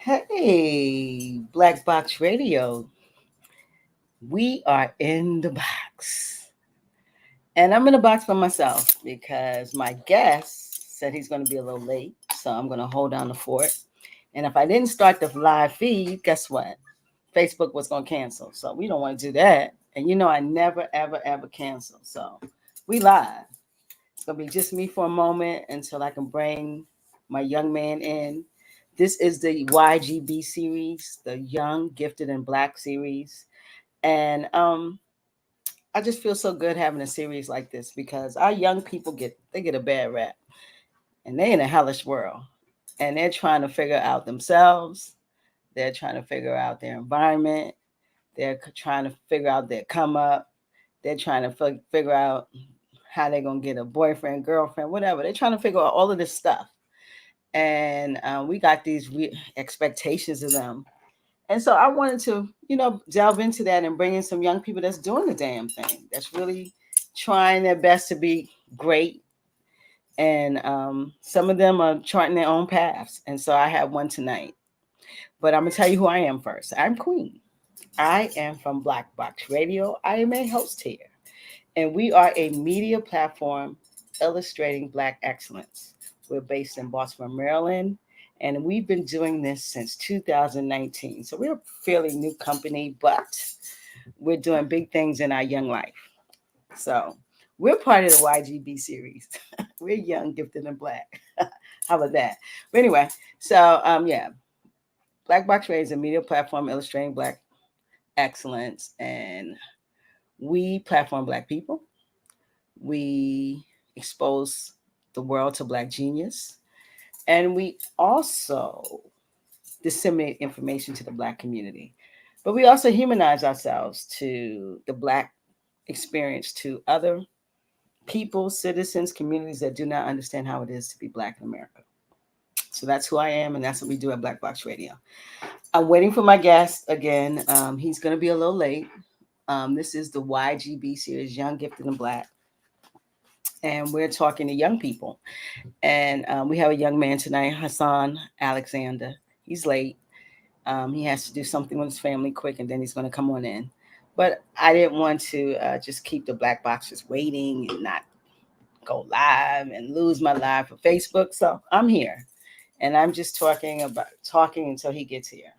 Hey, Black Box Radio. We are in the box. And I'm in the box by myself because my guest said he's going to be a little late. So I'm going to hold down the fort. And if I didn't start the live feed, guess what? Facebook was going to cancel. So we don't want to do that. And you know, I never, ever, ever cancel. So we live. It's going to be just me for a moment until I can bring my young man in. This is the YGB series, the Young, Gifted, and Black series. And I just feel so good having a series like this because our young people get a bad rap and they're in a hellish world and they're trying to figure out themselves. They're trying to figure out their environment. They're trying to figure out their come up. They're trying to figure out how they're going to get a boyfriend, girlfriend, whatever. They're trying to figure out all of this stuff. And we got these expectations of them. And so I wanted to, delve into that and bring in some young people that's doing the damn thing, that's really trying their best to be great. And some of them are charting their own paths. And so I have one tonight. But I'm going to tell you who I am first. I'm Queen. I am from Black Box Radio. I am a host here. And we are a media platform illustrating Black excellence. We're based in Baltimore, Maryland, and we've been doing this since 2019. So we're a fairly new company, but we're doing big things in our young life. So we're part of the YGB series. We're young, gifted, and black. How about that? But anyway, so yeah, Black Box Radio is a media platform illustrating Black excellence, and we platform Black people. We expose the world to Black genius. And we also disseminate information to the Black community. But we also humanize ourselves to the Black experience, to other people, citizens, communities that do not understand how it is to be Black in America. So that's who I am, and that's what we do at Black Box Radio. I'm waiting for my guest again. He's going to be a little late. This is the YGB series, Young, Gifted, and Black. And we're talking to young people. And we have a young man tonight, Hasan Alexander. He's late. He has to do something with his family quick, and then he's going to come on in. But I didn't want to just keep the Black Boxers waiting and not go live and lose my live for Facebook. So I'm here, and I'm just talking until he gets here.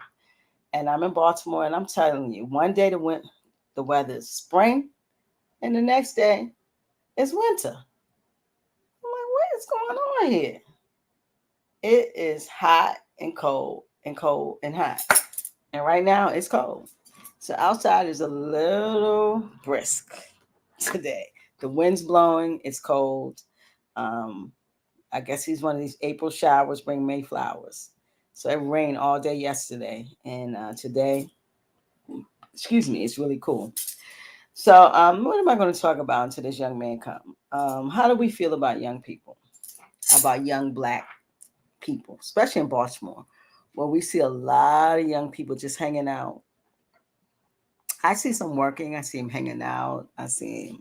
And I'm in Baltimore, and I'm telling you, one day the weather is spring, and the next day it's winter. I'm like, what is going on here? It is hot and cold and cold and hot. And right now it's cold. So outside is a little brisk today. The wind's blowing, it's cold. Um, I guess he's one of these April showers bring May flowers. So it rained all day yesterday. And today, it's really cool. So what am I going to talk about until this young man come? How do we feel about young people? About young Black people, especially in Baltimore, where we see a lot of young people just hanging out. I see some working. I see them hanging out. I see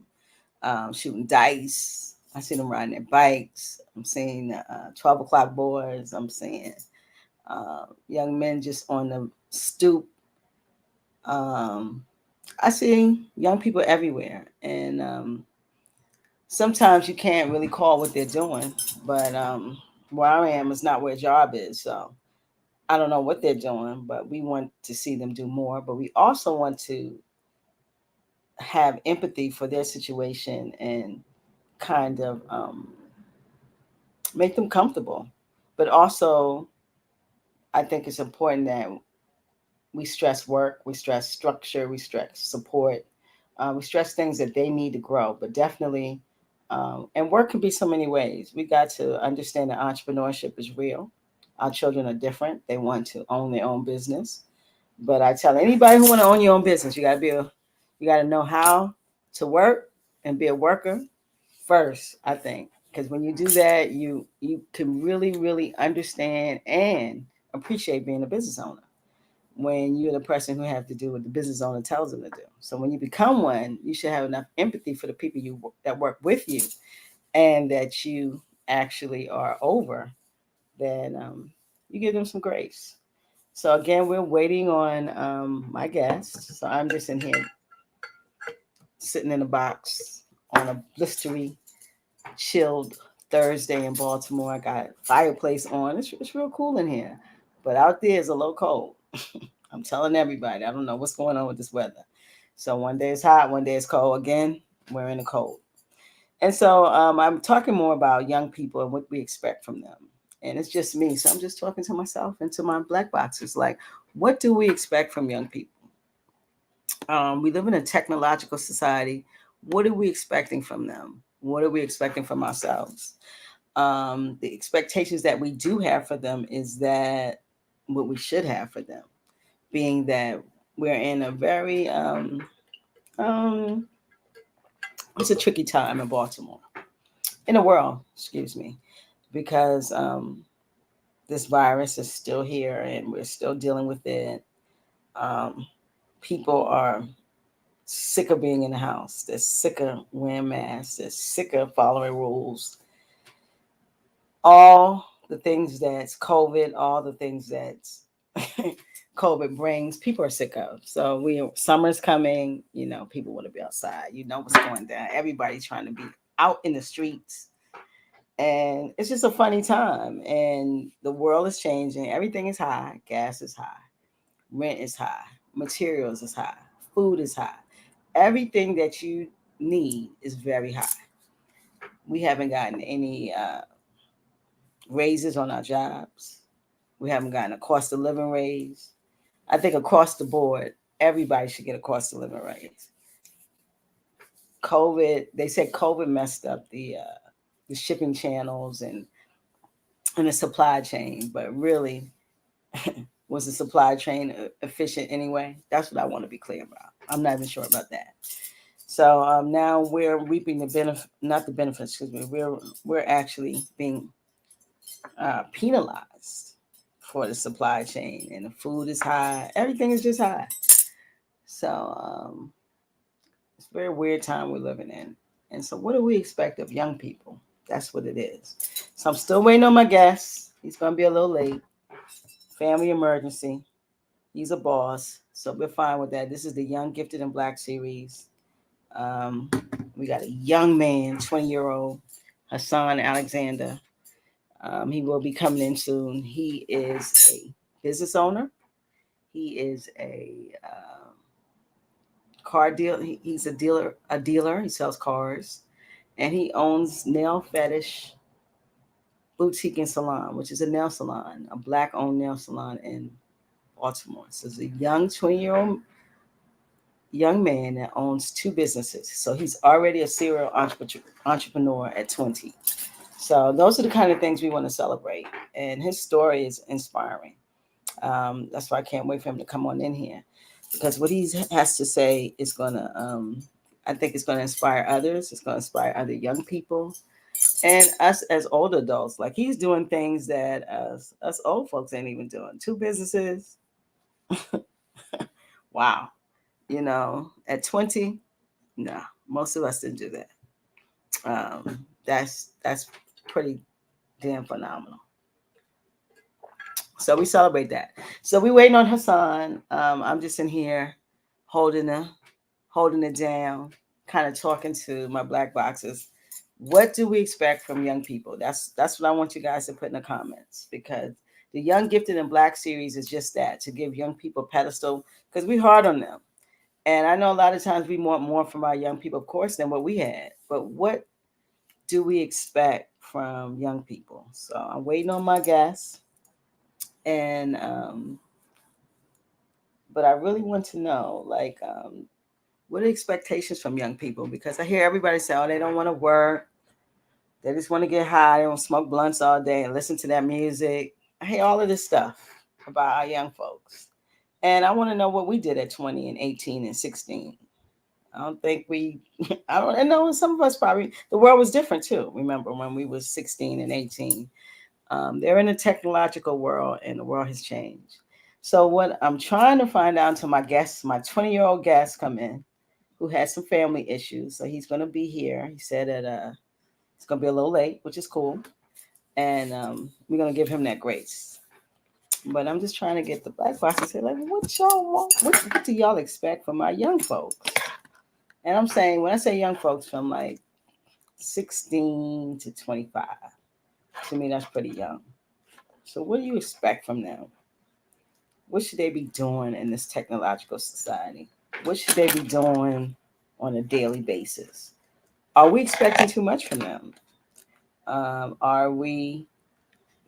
them shooting dice. I see them riding their bikes. I'm seeing 12 o'clock boards. I'm seeing young men just on the stoop. I see young people everywhere. And sometimes you can't really call what they're doing. But where I am is not where a job is. So I don't know what they're doing, but we want to see them do more. But we also want to have empathy for their situation and kind of make them comfortable. But also, I think it's important that we stress work, we stress structure, we stress support, we stress things that they need to grow. But definitely, and work can be so many ways. We got to understand that entrepreneurship is real. Our children are different. They want to own their own business. But I tell anybody who want to own your own business, you got to know how to work and be a worker first, I think. Because when you do that, you can really understand and appreciate being a business owner when you're the person who have to do what the business owner tells them to do. So when you become one, you should have enough empathy for the people that work with you and that you actually are over, that you give them some grace. So again, we're waiting on my guest. So I'm just in here sitting in a box on a blistery, chilled Thursday in Baltimore. I got fireplace on. It's real cool in here, but out there is a little cold. I'm telling everybody. I don't know what's going on with this weather. So one day it's hot, one day it's cold. Again, we're in the cold. And so I'm talking more about young people and what we expect from them. And it's just me. So I'm just talking to myself and to my black boxes. Like, what do we expect from young people? We live in a technological society. What are we expecting from them? What are we expecting from ourselves? The expectations that we do have for them is that what we should have for them, being that we're in a very, um, it's a tricky time in Baltimore, in the world, excuse me, because this virus is still here and we're still dealing with it. Um, People are sick of being in the house. They're sick of wearing masks. They're sick of following rules. All the things that's COVID, all the things that's COVID brings, people are sick of. So summer's coming. You know, people want to be outside. You know what's going down. Everybody's trying to be out in the streets, and it's just a funny time. And the world is changing. Everything is high. Gas is high. Rent is high. Materials is high. Food is high. Everything that you need is very high. We haven't gotten any raises on our jobs. We haven't gotten a cost of living raise. I think across the board, everybody should get a cost of living raise. COVID, they said COVID messed up the shipping channels and the supply chain, but really, was the supply chain efficient anyway? That's what I want to be clear about. I'm not even sure about that. So now we're reaping the benefit, not the benefits, excuse me. We're actually being penalized for the supply chain, and the food is high. Everything is just high. So it's a very weird time we're living in. And so, what do we expect of young people? That's what it is. So I'm still waiting on my guest. He's going to be a little late. Family emergency. He's a boss, so we're fine with that. This is the Young, Gifted, and Black series. Um, we got a young man, 20-year-old Hasan Alexander. He will be coming in soon. He is a business owner. He is a car deal. He's a dealer. A dealer. He sells cars, and he owns Nail Fetish Boutique and Salon, which is a nail salon, a black-owned nail salon in Baltimore. So it's a young 20-year-old young man that owns two businesses. So he's already a serial entrepreneur at 20. So those are the kind of things we want to celebrate. And his story is inspiring. That's why I can't wait for him to come on in here, because what he has to say is going to, I think it's going to inspire others. It's going to inspire other young people and us as older adults. Like, he's doing things that us old folks ain't even doing. Two businesses. Wow. You know, at 20, no, most of us didn't do that. That's pretty damn phenomenal. So we celebrate that. So we waiting on Hasan. I'm just in here holding holding it down, kind of talking to my black boxes. What do we expect from young people? That's what I want you guys to put in the comments, because the Young, Gifted, and Black series is just that, to give young people a pedestal, because we hard on them. And I know a lot of times we want more from our young people, of course, than what we had. But what do we expect from young people? So I'm waiting on my guests, and but I really want to know, like, what are expectations from young people? Because I hear everybody say, oh, they don't want to work, they just want to get high, they want to smoke blunts all day and listen to that music. I hear all of this stuff about our young folks, and I want to know what we did at 20 and 18 and 16. I don't think we, I don't know. Some of us probably, the world was different too. Remember when we was 16 and 18? They're in a technological world, and the world has changed. So what I'm trying to find out until my guests, my 20-year-old guest come in, who has some family issues. So he's going to be here. He said that it's going to be a little late, which is cool. And we're going to give him that grace. But I'm just trying to get the black box and say, like, what y'all want? What do y'all expect from our young folks? And I'm saying, when I say young folks, from like 16 to 25, to me, that's pretty young. So what do you expect from them? What should they be doing in this technological society? What should they be doing on a daily basis? Are we expecting too much from them? Are we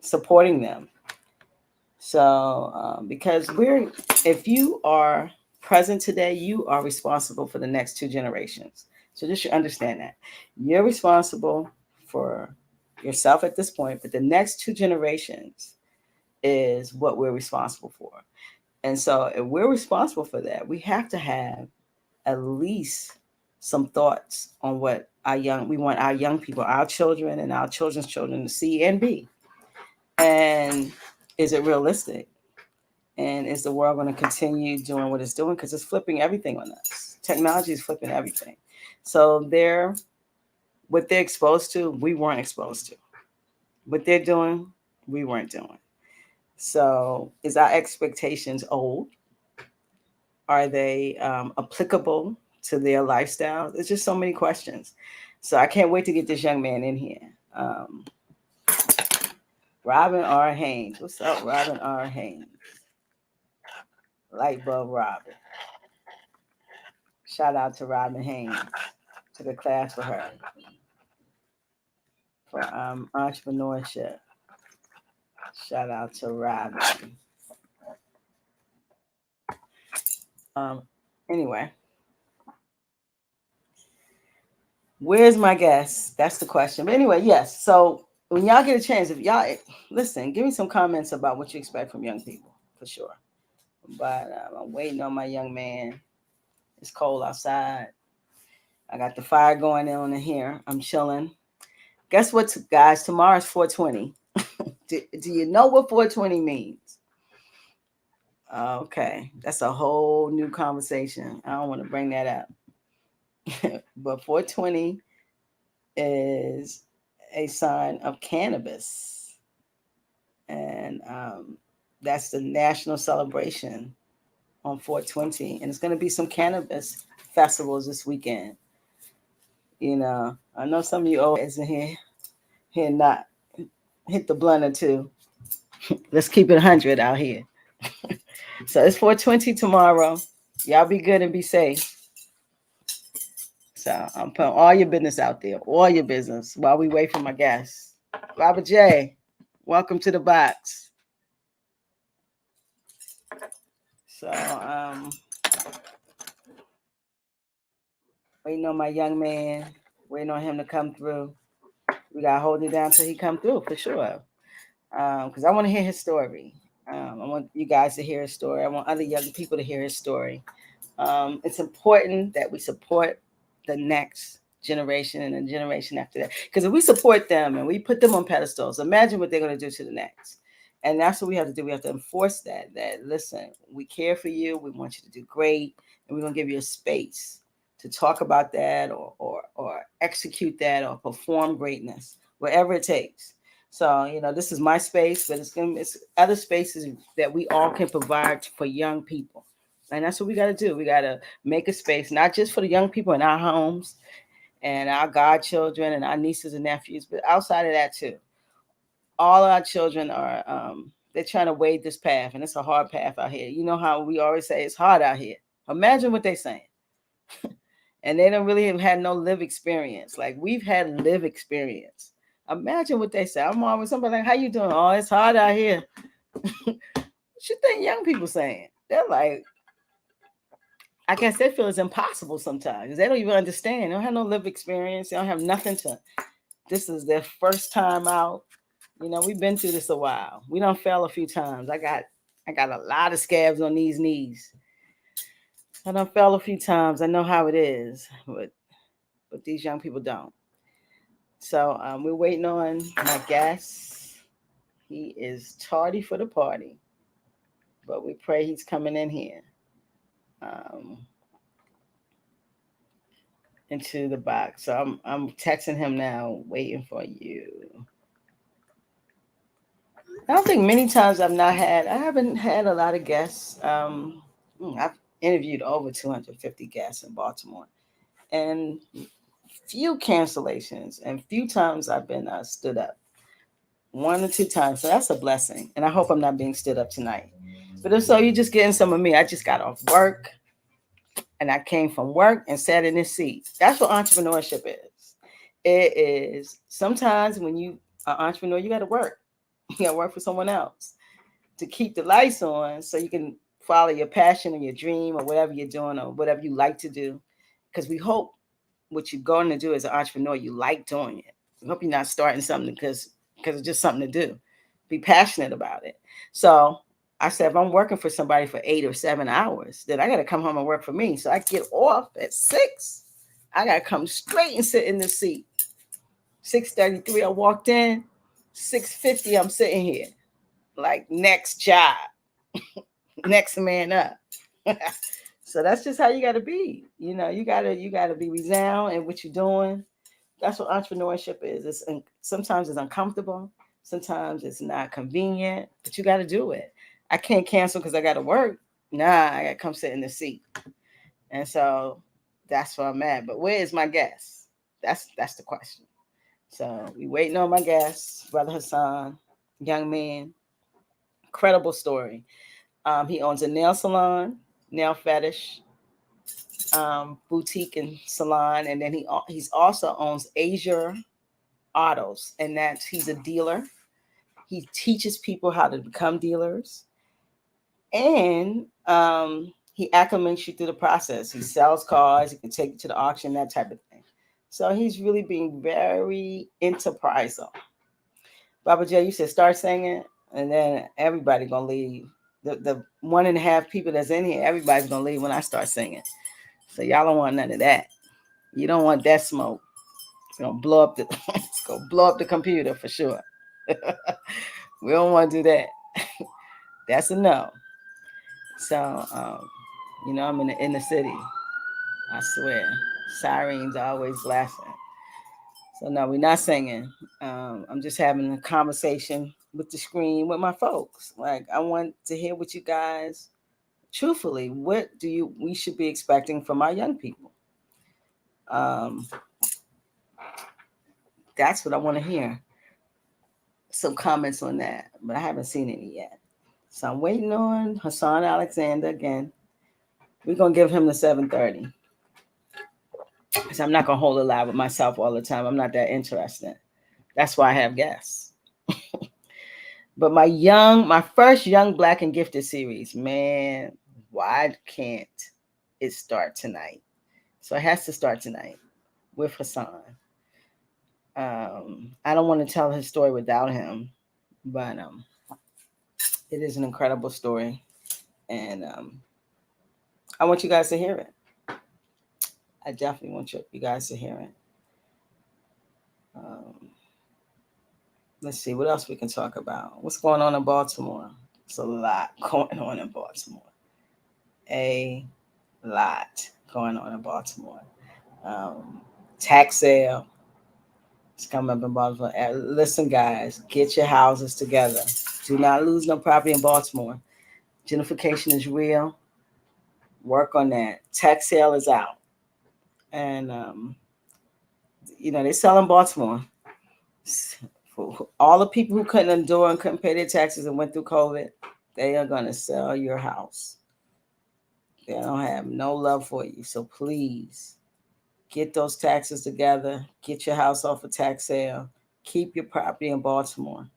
supporting them? So, because if you are present today, you are responsible for the next 2 generations. So just should understand that you're responsible for yourself at this point, but the next 2 generations is what we're responsible for. And so if we're responsible for that, we have to have at least some thoughts on what we want our young people, our children and our children's children to see and be. And is it realistic? And is the world going to continue doing what it's doing? Because it's flipping everything on us. Technology is flipping everything. So what they're exposed to, we weren't exposed to. What they're doing, we weren't doing. So is our expectations old? Are they applicable to their lifestyle? There's just so many questions. So I can't wait to get this young man in here. Robin R. Haynes. What's up, Robin R. Haynes? Light bulb Robin. Shout out to Robin Haynes. Took a class for her for entrepreneurship. Shout out to Robin. Anyway, where's my guest? That's the question. But anyway, yes. So when y'all get a chance, if y'all listen, give me some comments about what you expect from young people, for sure. But I'm waiting on my young man. It's cold outside. I got the fire going on in here. I'm chilling. Guess what, guys? Tomorrow's 420. do you know what 420 means? Okay, that's a whole new conversation. I don't want to bring that up. But 420 is a sign of cannabis. And that's the national celebration on 420. And it's going to be some cannabis festivals this weekend. You know, I know some of you old guys in here not hit the blunt or two. Let's keep it 100 out here. So it's 420 tomorrow. Y'all be good and be safe. So I'm putting all your business out there, all your business, while we wait for my guests. Robert J., welcome to the box. So waiting on my young man, waiting on him to come through. We got to hold it down till he come through, for sure. Because I want to hear his story. I want you guys to hear his story. I want other young people to hear his story. It's important that we support the next generation and the generation after that. Because if we support them and we put them on pedestals, imagine what they're going to do to the next. And that's what we have to do. We have to enforce that listen, we care for you. We want you to do great. And we're going to give you a space to talk about that or execute that or perform greatness, whatever it takes. So, you know, this is my space, but it's other spaces that we all can provide for young people. And that's what we got to do. We got to make a space, not just for the young people in our homes and our godchildren and our nieces and nephews, but outside of that too. All our children are, they're trying to wade this path, and it's a hard path out here. You know how we always say it's hard out here. Imagine what they're saying. And they don't really have had no live experience. Like we've had live experience. Imagine what they say. I'm always somebody like, how you doing? Oh, it's hard out here. What you think young people saying? They're like, I guess they feel it's impossible sometimes. They don't even understand. They don't have no live experience. They don't have nothing to. This is their first time out. You know, we've been through this a while. We don't fail a few times. I got a lot of scabs on these knees. I done fell a few times. I know how it is, but these young people don't. So we're waiting on my guest. He is tardy for the party, but we pray he's coming in here into the box. So I'm texting him now, waiting for you. I don't think many times I haven't had a lot of guests. I've interviewed over 250 guests in Baltimore, and few cancellations, and few times I've been stood up. One or two times, so that's a blessing. And I hope I'm not being stood up tonight. But if so, you're just getting some of me. I just got off work, and I came from work and sat in this seat. That's what entrepreneurship is. It is sometimes when you are an entrepreneur, you got to work. You got to work for someone else to keep the lights on so you can follow your passion or your dream or whatever you're doing or whatever you like to do. Because we hope what you're going to do as an entrepreneur, you like doing it. We hope you're not starting something because it's just something to do. Be passionate about it. So I said, if I'm working for somebody for 8 or 7 hours, then I got to come home and work for me. So I get off at 6. I got to come straight and sit in the seat. 6:33, I walked in. 6:50, I'm sitting here. Like, next job, next man up. So that's just how you got to be. You got to be resound in what you're doing. That's what entrepreneurship is. Sometimes it's uncomfortable, sometimes it's not convenient, but you got to do it. I can't cancel because I got to work. Nah, I got to come sit in the seat. And so that's where I'm at. But where is my guest? That's the question. So we waiting on my guest, brother Hasan, young man, incredible story. He owns a nail salon, nail fetish, boutique and salon, and then he's also owns Azure Autos, and that's he's a dealer. He teaches people how to become dealers, and he acclimates you through the process. He sells cars. He can take you to the auction, that type of thing. So he's really being very enterprising. Baba J, you said start singing, and then everybody gonna leave. The 1.5 people that's in here, everybody's gonna leave when I start singing. So y'all don't want none of that. You don't want that smoke. It's gonna blow up the it's gonna blow up the computer for sure. We don't want to do that. That's a no. So I'm in the inner city. I swear. Sirens are always blasting. So no, we're not singing. I'm just having a conversation with the screen with my folks. Like I want to hear what you guys truthfully, what do you we should be expecting from our young people? Um, that's what I want to hear. Some comments on that, but I haven't seen any yet. So I'm waiting on Hasan Alexander again. We're gonna give him the 7:30. So I'm not gonna hold a live with myself all the time. I'm not that interested. That's why I have guests. But my first Young Black and Gifted series, man, why can't it start tonight? So it has to start tonight with Hasan. I don't want to tell his story without him, but it is an incredible story, and I want you guys to hear it. I definitely want you guys to hear it. Um, let's see what else we can talk about. What's going on in Baltimore? There's a lot going on in Baltimore. A lot going on in Baltimore. Um, Tax sale is coming up in Baltimore. Listen, guys, get your houses together. Do not lose no property in Baltimore. Gentrification is real. Work on that. Tax sale is out, and they sell in Baltimore. For all the people who couldn't endure and couldn't pay their taxes and went through COVID, they are going to sell your house. They don't have no love for you. So please get those taxes together. Get your house off a tax sale. Keep your property in Baltimore.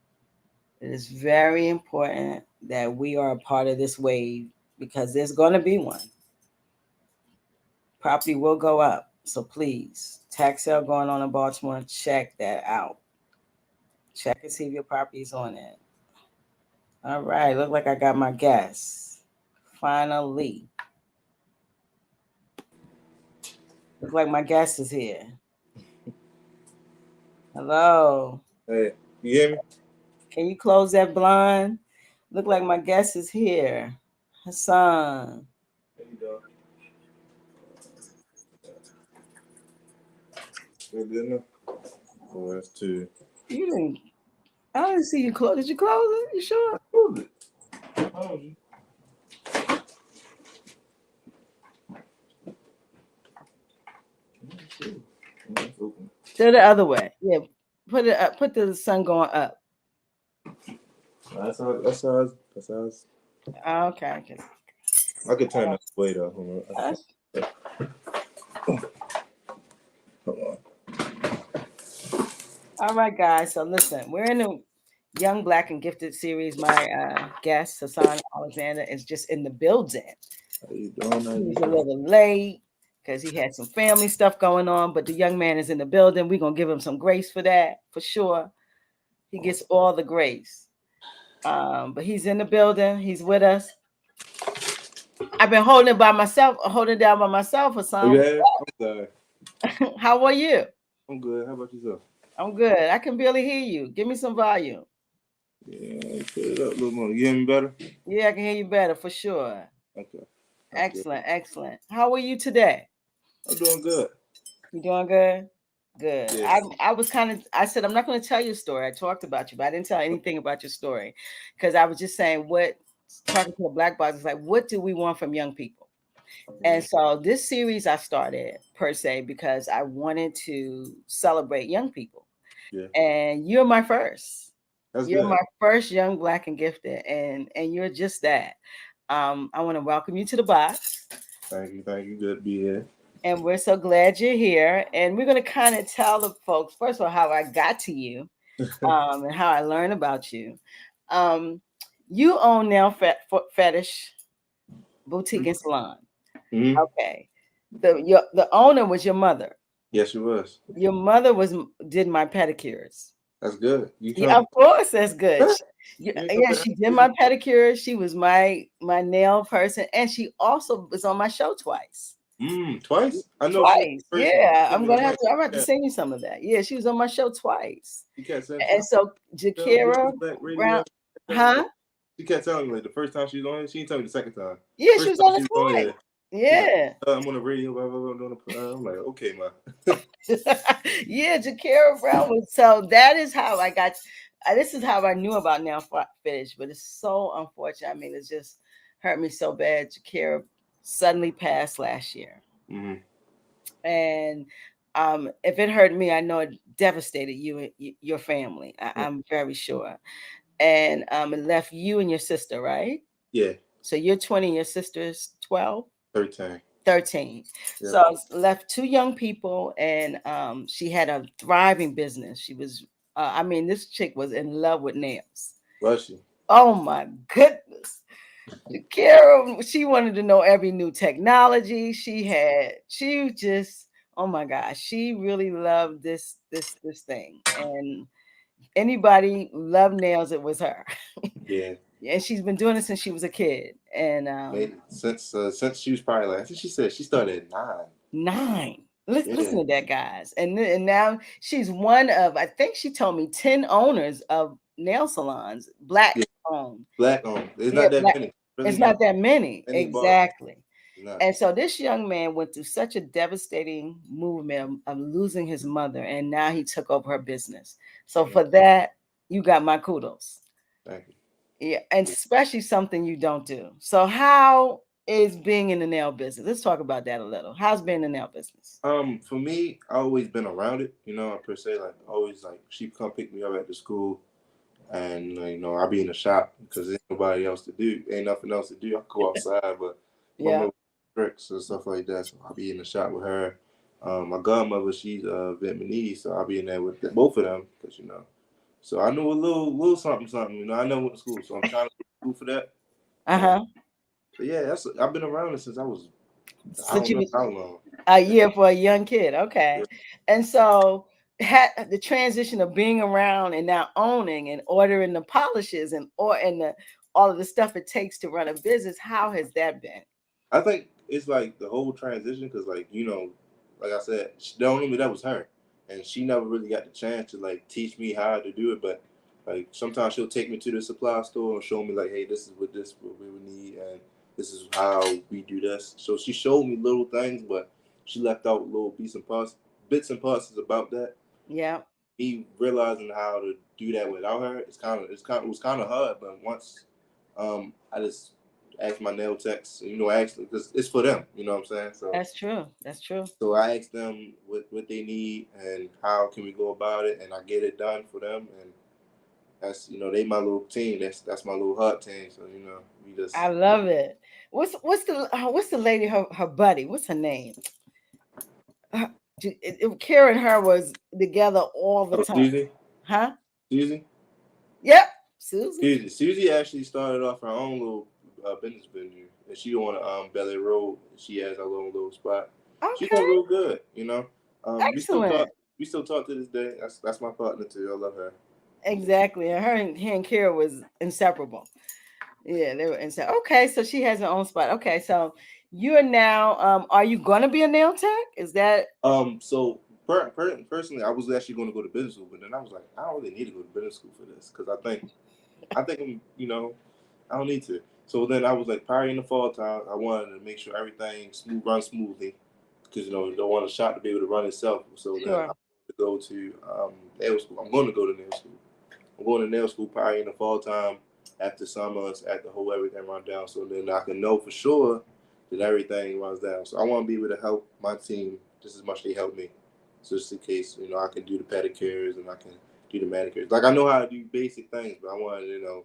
It is very important that we are a part of this wave because there's going to be one. Property will go up. So please, tax sale going on in Baltimore, check that out. Check and see if your property is on it. All right, look like I got my guess. Finally. Look like my guest is here. Hello. Hey, you hear me? Can you close that blind? Look like my guest is here. Hasan. There you go. Good enough. Oh, that's two. You didn't. I didn't see you close. Did you close it? You sure? Close it. Oh, it's open. To the other way. Yeah. Put it up. Put the sun going up. That's how. That's how. That's how. Okay. I could turn that way though. Hold on. That's- Hold on. All right, guys. So listen, we're in the Young, Black, and Gifted series. My guest, Hasan Alexander, is just in the building. How you doing? How you He's a doing? little late because he had some family stuff going on, but the young man is in the building. We're going to give him some grace for that, for sure. He gets all the grace. But he's in the building. He's with us. I've been holding it by myself, holding it down by myself, Oh, Hasan. yeah. I'm sorry. How are you? I'm good. How about yourself? I'm good. I can barely hear you. Give me some volume. Yeah, put it up a little more. You hear me better? Yeah, I can hear you better for sure. Okay. Excellent, excellent. How are you today? I'm doing good. You doing good? Good. Yeah. I was kind of, I said I'm not going to tell you a story. I talked about you, but I didn't tell anything about your story because I was just saying what talking to the black box is like, what do we want from young people? And so this series I started per se because I wanted to celebrate young people. Yeah. And you're my first. That's You're good. my first young, black, and gifted, and you're just that. I want to welcome you to the box. Thank you. Thank you. Good to be here. And we're so glad you're here. And we're going to kind of tell the folks, first of all, how I got to you and how I learned about you. Um, you own Nail Fetish Boutique and Salon. Mm-hmm. Okay. The owner was your mother. Yes, it was. Your mother did my pedicures. That's good. You Yeah, come. of course, that's good. You ain't Yeah, come she did my pedicure. She was my nail person, and she also was on my show twice. Twice? I know she Twice, first. yeah. Sent me the link. I'm gonna have to send you some of that. Yeah, she was on my show twice. She kept saying, And so Jakira Black Brown, Radio. huh? She kept telling me like the first time she was on it. She didn't tell me the second time. Yeah, she First was time on she it was on twice. it. Yeah. I'm on the radio. Blah, blah, blah, blah. I'm like, okay, man. Yeah, Jakira Brown was so that is how I got this is how I knew about Now Fetish, but it's so unfortunate. I mean, it's just hurt me so bad. Jakira suddenly passed last year. Mm-hmm. And if it hurt me, I know it devastated you and your family. I'm very sure. And it left you and your sister, right? Yeah. So you're 20, your sister's 12? 13. 13. Yeah. So left two young people, and she had a thriving business. She was, I mean, this chick was in love with nails. Was she? Oh my goodness. Kara, she wanted to know every new technology. She just, oh my gosh, she really loved this thing. And anybody loved nails, it was her. Yeah. And she's been doing it since she was a kid. And Since she was probably like, I think she said she started at 9. 9. Yeah. Listen to that, guys. And now she's one of, I think she told me, 10 owners of nail salons, black owned. Black owned. It's Yeah, not that black. many. Really It's not that many. Any bar. Exactly. No. And so this young man went through such a devastating movement of losing his mother, and now he took over her business. So for that, you got my kudos. Thank you. Yeah, and especially something you don't do. So how is being in the nail business? Let's talk about that a little. How's being in the nail business? For me, I always been around it, per se, like always like she come pick me up at the school and I'll be in the shop because there's nobody else to do. Ain't nothing else to do. I go outside, but my mother tricks and stuff like that. So I'll be in the shop with her. My godmother, she's Vietnamese, so I'll be in there with both of them because So I know a little something. I never went to school, so I'm trying to go to school for that. But yeah, I've been around it since I was I don't know how long. A year for a young kid, okay. Yeah. And so the transition of being around and now owning and ordering the polishes and all of the stuff it takes to run a business, how has that been? I think it's like the whole transition because like I said, the only that was her, and she never really got the chance to like teach me how to do it. But like sometimes she'll take me to the supply store and show me like, hey, this is what we would need, and this is how we do this. So she showed me little things, but she left out little bits and parts about that. Yeah. me realizing how to do that without her, it was kind of hard. But once I just asked my nail techs, actually, because it's for them, you know what I'm saying? So That's true. That's true. so I asked them what they need and how can we go about it, and I get it done for them. And that's they my little team. That's my little hut team. So we I just love it. What's the lady, her buddy? What's her name? Her- Kara and her was together all the oh time. Susie, Huh? Susie, Yep. Susie. Susie actually started off her own little business venue, and she on Belly Road. She has her little spot. She's doing Okay. real good. We still talk. Excellent. We still talk to this day. That's my partner too. I love her. Exactly. And her and Kara was inseparable. Yeah, they were inseparable. Okay, so she has her own spot. Okay, so you're now are you gonna be a nail tech? Is that So personally, I was actually going to go to business school, but then I was like, I don't really need to go to business school for this because I think I'm, I don't need to. So then I was like, probably in the fall time, I wanted to make sure everything runs smoothly because you don't want a shop to be able to run itself. So then sure? I'm going to go to nail school. I'm going to go to nail school. I'm going to nail school probably in the fall time after summer, after the whole everything run down. So then I can know for sure that everything runs down. So I want to be able to help my team just as much as they help me. So just in case, I can do the pedicures and I can do the manicures. Like I know how to do basic things, but I want to,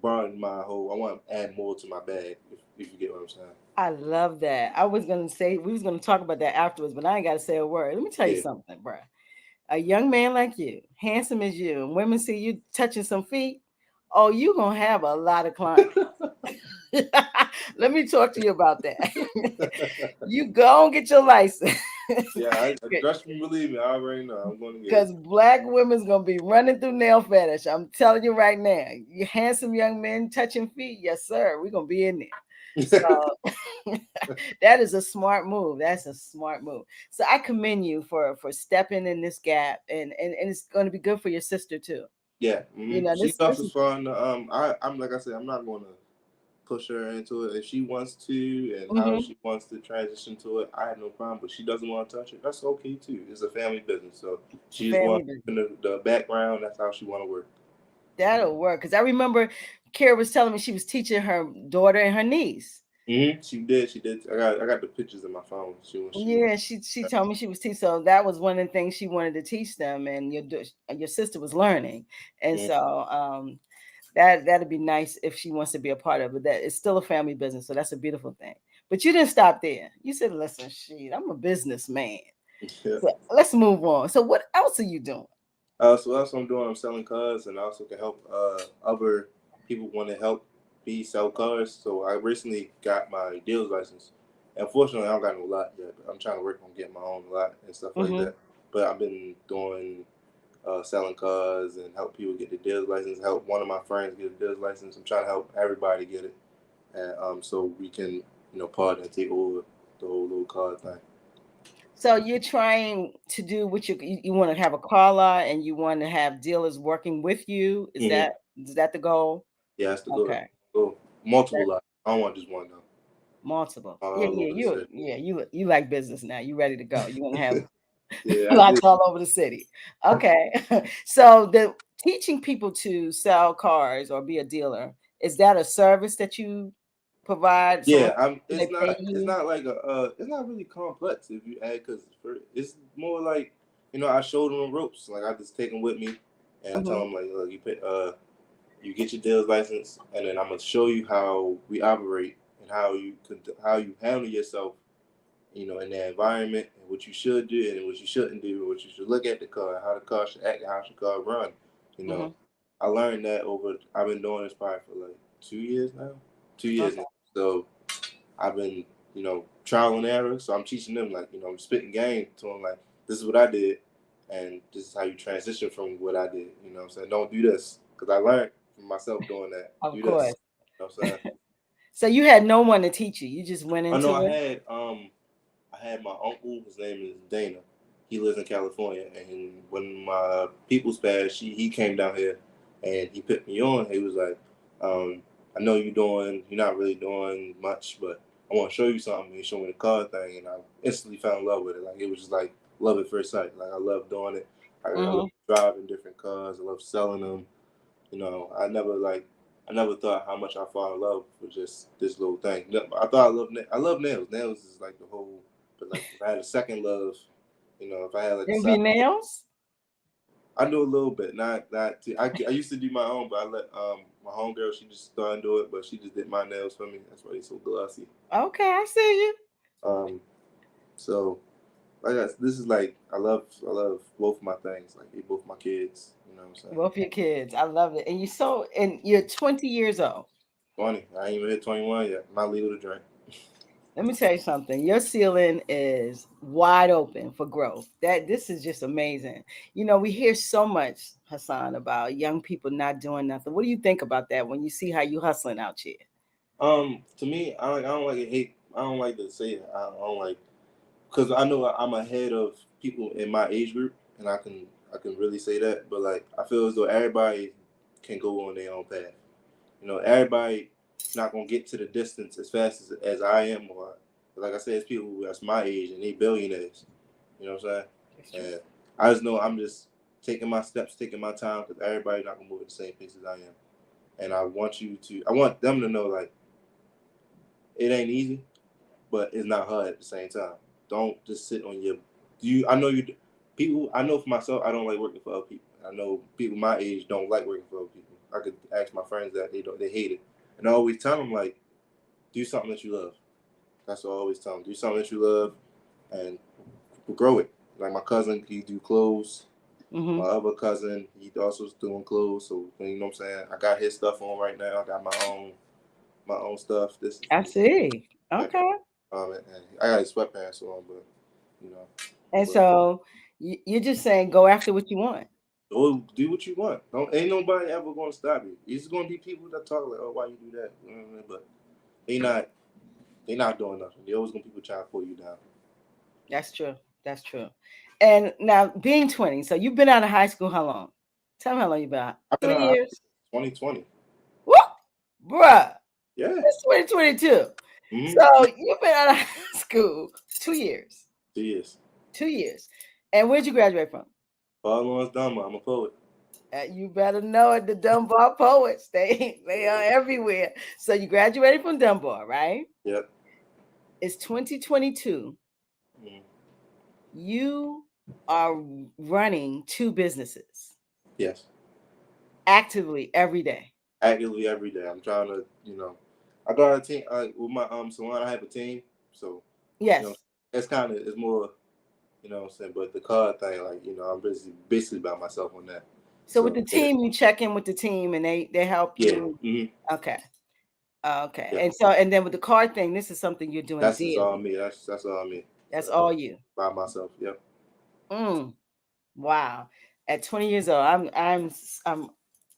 broaden my whole. I want to add more to my bag. If you get what I'm saying. I love that. I was gonna say we was gonna talk about that afterwards, but I ain't gotta say a word. Let me tell you Yeah. something, bruh. A young man like you, handsome as you, and women see you touching some feet, oh, you gonna have a lot of clients. Let me talk to you about that. You go and get your license. Yeah, I trust me, believe me. I already know. I'm going to get it. Because black women's gonna be running through nail fetish. I'm telling you right now. You handsome young men touching feet, yes, sir. We're gonna be in there. So that is a smart move. That's a smart move. So I commend you for stepping in this gap, and it's going to be good for your sister too. Yeah, she This offers is fun. I'm like I said, I'm not going to push her into it. If she wants to and how mhm. she wants to transition to it, I have no problem. But she doesn't want to touch it. That's okay too. It's a family business, so It's a she just family wants business. in the background. That's how she want to work. That'll work. Because I remember Kara was telling me she was teaching her daughter and her niece. She did. She did. I got the pictures in my phone. She was. Yeah, she told me she was teaching. So that was one of the things she wanted to teach them, and your sister was learning, and Mhm. so that'd be nice if she wants to be a part of it. That it's still a family business, so that's a beautiful thing. But you didn't stop there. You said, "Listen, shit, I'm a businessman." Yeah. So let's move on. So what else are you doing? So that's what I'm doing. I'm selling cars, and I also can help other people want to help me sell cars. So I recently got my dealer's license. Unfortunately, I don't got no lot yet. But I'm trying to work on getting my own lot and stuff like Hmm. that. But I've been doing selling cars and help people get the dealer's license. Help one of my friends get a dealer's license. I'm trying to help everybody get it, and so we can partner and take over the whole little car thing. So you're trying to do what you want to have a car lot, and you want to have dealers working with you. Hmm. Is that the goal? Yeah, that's the goal. Okay. Go multiple lots. I don't want just one though. Multiple. Yeah, All yeah, over the city. you like business now. You ready to go. You want to have Yeah, I lots do. all over the city. Okay. So the teaching people to sell cars or be a dealer, is that a service that you provide? Someone Yeah, they pay It's you? not like it's not really complex if you add because it's more like I showed them the ropes. Like I just take them with me, and I tell Hmm. them like, look, you get your dealer's license, and then I'm gonna show you how we operate and how you handle yourself, in that environment and what you should do and what you shouldn't do, and what you should look at the car, how the car should act, how the car run. You know, Hmm. I learned that over. I've been doing this probably for like 2 years now. 2 years Okay. now. So I've been, trial and error. So I'm teaching them like, I'm spitting game to them like, this is what I did, and this is how you transition from what I did. You know what I'm saying? Don't do this because I learned from myself doing that. Of Do this. course. You know what I'm saying? So you had no one to teach you. You just went I know into it. I had my uncle. His name is Dana. He lives in California, and when my people's passed, he came down here, and he put me on. He was like, "I know you're not really doing much, but I want to show you something." He showed me the car thing, and I instantly fell in love with it. Like it was just like love at first sight. Like I love doing it. I love Mm-hmm. driving different cars. I love selling them. You know, I never thought how much I fall in love with just this little thing. I thought I love nails. Nails is like the whole. But like if I had a second love, you know, if I had like a It'll be side, nails. I know a little bit. Not. I used to do my own, but I let my homegirl. She just started to do it, but she just did my nails for me. That's why they so glossy. Okay, I see you. Um, so like this is like I love both my things. Like they both my kids. You know what I'm saying? Both your kids. I love it. And you're 20 years old. 20. I ain't even hit 21 yet. Not legal to drink. Let me tell you something. Your ceiling is wide open for growth. This is just amazing. You know, we hear so much, Hasan, about young people not doing nothing. What do you think about that when you see how you hustling out here? To me, I don't like to hate. I don't like to say it. I don't like because I know I'm ahead of people in my age group, and I can really say that. But like, I feel as though everybody can go on their own path. You know, everybody not gonna get to the distance as fast as I am, or like I said, it's people that's my age and they billionaires. You know what I'm That's true. saying? And I just know I'm just taking my steps, taking my time, because everybody's not gonna move at the same pace as I am. And I want them to know like it ain't easy, but it's not hard at the same time. Don't just sit on your. I know you. People. I know for myself, I don't like working for other people. I know people my age don't like working for other people. I could ask my friends that they don't. They hate it, and I always tell them like, do something that you love. That's what I always tell them. Do something that you love, and grow it. Like my cousin, he do clothes. My Mm-hmm. other cousin, he also doing clothes. So you know what I'm saying. I got his stuff on right now. I got my own stuff. I This see. yeah. Okay. And I got his sweatpants on, but you know, And but so you're just saying go after what you want. go do what you want. Don't ain't nobody ever gonna stop you. It's gonna be people that talk like, oh, why you do that? You know what I mean? But they not they not doing nothing. They always gonna people trying to pull you down. That's true. That's true. And now being 20, so you've been out of high school how long? Tell me how long you've been out. I've been 3 out of high years? school since 2020. What? Bruh. Yeah. It's 2022. Mm-hmm. So you've been out of high school 2 years. 2 years. 2 years. And where'd you graduate from? Paul Lawrence Dunbar. I'm a poet. You better know it. The Dunbar poets, they are everywhere. So you graduated from Dunbar, right? Yep. It's 2022. Mm. You are running two businesses Yes. actively every day. Actively every day. I'm trying to, I got a team with my salon. I have a team, so you know, Yes. it's kind of it's more, what I'm saying. But the card thing, like I'm basically by myself on that. So with So the yeah, team, you check in with the team and they help yeah, you. Okay. Okay. yeah. And then with the card thing, this is something you're doing That's just all daily. me. That's all me. That's So all you. by myself. Yep. Mm, wow. At 20 years old, I'm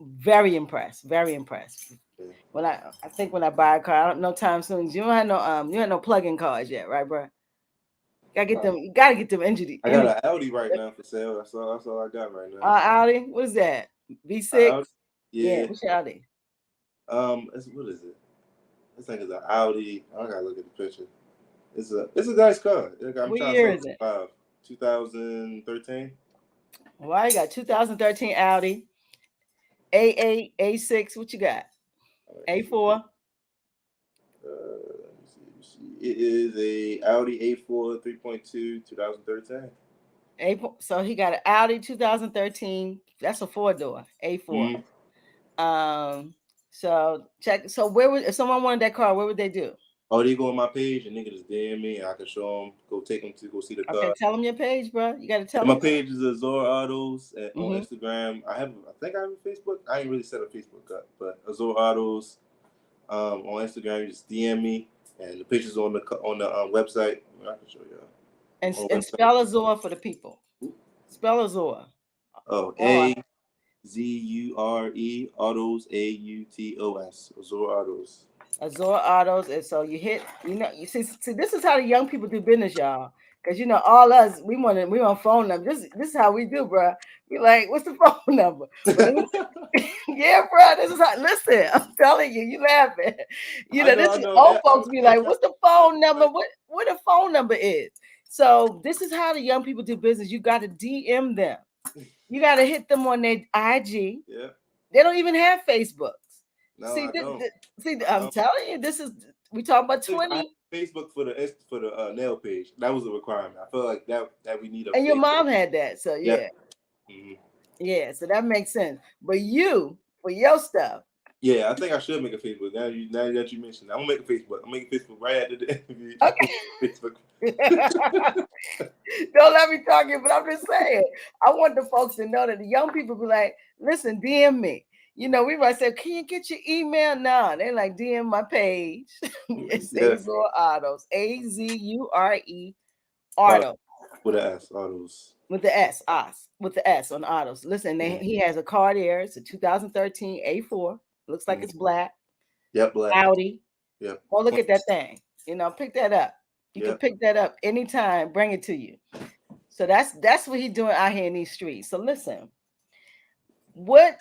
very impressed. Very impressed. Yeah. I think when I buy a car, I don't no time soon. You don't have no you have no plug-in cars yet, right, bro? Gotta get them. You gotta get them energy. I got an Audi right now for sale. That's all I got right now. Audi. What is that? V6. Audi. Yeah. Yeah. What's your Audi? What is it? This thing is an Audi. I gotta look at the picture. It's a nice car. I'm What trying to year sell it is it? for 2013. Well, you got 2013 Audi A8, A6. What you got? A4. Let me see. It is a Audi A4 3.2 2013. A. So he got an Audi 2013. That's a four door A4. Mm-hmm. So check. So where would if someone wanted that car? What would they do? Oh, they go on my page and nigga just DM me and I can show them, take them to go see the Okay, car. tell them your page, bro. You got to tell And my them. page is Azure Autos on Mm-hmm. Instagram. I think I have a Facebook. I ain't really set a Facebook up, but Azure Autos on Instagram. You just DM me and the pictures on the website. I can show y'all on the And website. spell Azure for the people. Spell Azure. Oh, Oh, Azure Autos Autos Azure Autos. Azure Autos. And so you hit, you see, this is how the young people do business, y'all. Because all us, we want phone number. This is how we do, bro. We like, what's the phone number? But let me, yeah, bro. This is how. Listen, I'm telling you, you laughing. I This is know. old folks be like, Every what's the phone number? like, What the phone number is? So this is how the young people do business. You got to DM them. You got to hit them on their IG. Yeah. They don't even have Facebooks. No, See, I don't. I'm telling you, this is we talking about I have 20. Facebook for the nail page. That was a requirement. I feel like that we need a And your Facebook. mom had that, so Yeah. yeah, Mhm. yeah. So that makes sense. But you, for your stuff, Yeah, I think I should make a Facebook. Now that you mentioned, I'm gonna make a Facebook. I'm making Facebook right after the interview. Facebook. okay. Don't let me talk you, but I'm just saying. I want the folks to know that the young people be like, listen, DM me. You know, we might say, can you get your email now? They're like, DM my page. It's Yeah. Azure Autos, AZURE Auto, Auto with an S. Autos. with the S, Os, with the S on Autos. Listen, Mm-hmm. he has a car there. It's a 2013 A4. Looks like Mm-hmm. it's black. Yep, black. Audi. Yep. Oh, look at that thing. You know, pick that up. You can Yep. pick that up anytime, bring it to you. So that's what he's doing out here in these streets. So listen, what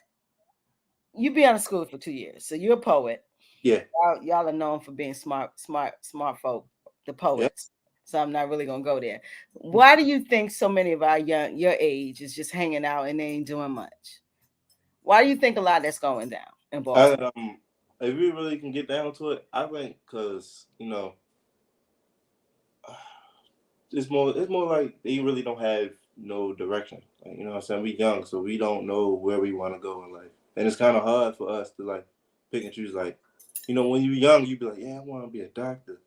you be out of school for 2 years, so you're a poet. Yeah. Y'all are known for being smart folk, the Yep. poets. So I'm not really gonna go there. Why do you think so many of our your age is just hanging out and they ain't doing much? Why do you think a lot that's going down in Baltimore? If we really can get down to it, I think because it's more like they really don't have no direction. Like, you know what I'm saying? We young, so we don't know where we want to go in life, and it's kind of hard for us to like pick and choose. Like, when you're young, you be like, yeah, I want to be a doctor,